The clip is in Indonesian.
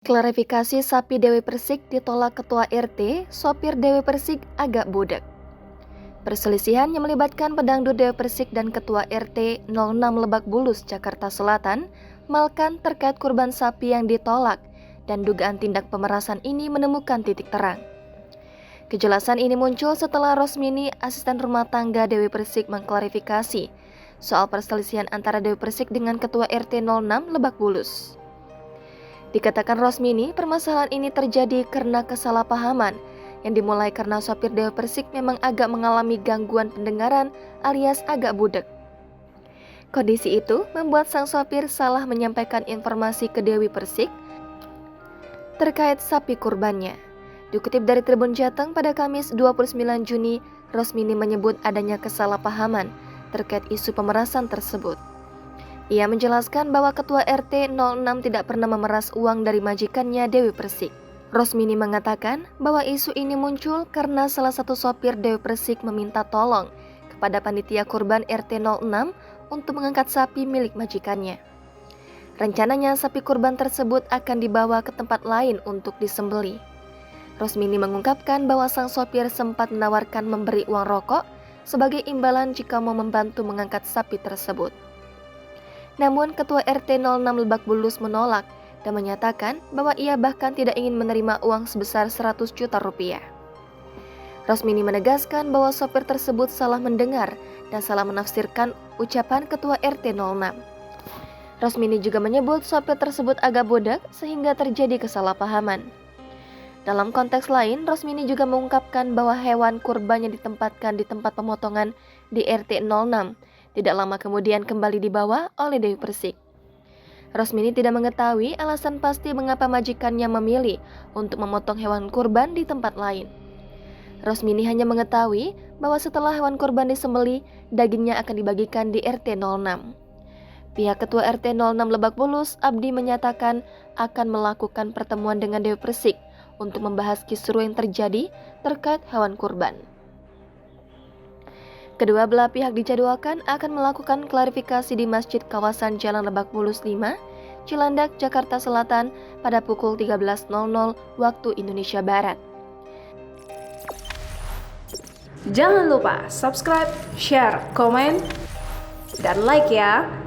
Klarifikasi sapi Dewi Persik ditolak Ketua RT, sopir Dewi Persik agak budek. Perselisihan yang melibatkan pedangdut Dewi Persik dan Ketua RT 06 Lebak Bulus, Jakarta Selatan, Malkan terkait kurban sapi yang ditolak dan dugaan tindak pemerasan ini menemukan titik terang. Kejelasan ini muncul setelah Rosmini, asisten rumah tangga Dewi Persik, mengklarifikasi soal perselisihan antara Dewi Persik dengan Ketua RT 06 Lebak Bulus. Dikatakan Rosmini, permasalahan ini terjadi karena kesalahpahaman yang dimulai karena sopir Dewi Persik memang agak mengalami gangguan pendengaran alias agak budek. Kondisi itu membuat sang sopir salah menyampaikan informasi ke Dewi Persik terkait sapi kurbannya. Dikutip dari Tribun Jateng pada Kamis 29 Juni, Rosmini menyebut adanya kesalahpahaman terkait isu pemerasan tersebut. Ia menjelaskan bahwa Ketua RT 06 tidak pernah memeras uang dari majikannya Dewi Persik. Rosmini mengatakan bahwa isu ini muncul karena salah satu sopir Dewi Persik meminta tolong kepada panitia kurban RT 06 untuk mengangkat sapi milik majikannya. Rencananya sapi kurban tersebut akan dibawa ke tempat lain untuk disembelih. Rosmini mengungkapkan bahwa sang sopir sempat menawarkan memberi uang rokok sebagai imbalan jika mau membantu mengangkat sapi tersebut. Namun Ketua RT 06 Lebak Bulus menolak dan menyatakan bahwa ia bahkan tidak ingin menerima uang sebesar 100 juta rupiah. Rosmini menegaskan bahwa sopir tersebut salah mendengar dan salah menafsirkan ucapan Ketua RT 06. Rosmini juga menyebut sopir tersebut agak bodak sehingga terjadi kesalahpahaman. Dalam konteks lain, Rosmini juga mengungkapkan bahwa hewan kurban yang ditempatkan di tempat pemotongan di RT 06 tidak lama kemudian kembali dibawa oleh Dewi Persik. Rosmini tidak mengetahui alasan pasti mengapa majikannya memilih untuk memotong hewan kurban di tempat lain. Rosmini hanya mengetahui bahwa setelah hewan kurban disembelih, dagingnya akan dibagikan di RT 06. Pihak Ketua RT 06 Lebak Bulus, Abdi, menyatakan akan melakukan pertemuan dengan Dewi Persik untuk membahas kisruh yang terjadi terkait hewan kurban. Kedua belah pihak dijadwalkan akan melakukan klarifikasi di Masjid kawasan Jalan Lebak Bulus 5, Cilandak, Jakarta Selatan pada pukul 13.00 waktu Indonesia Barat. Jangan lupa subscribe, share, komen, dan like ya!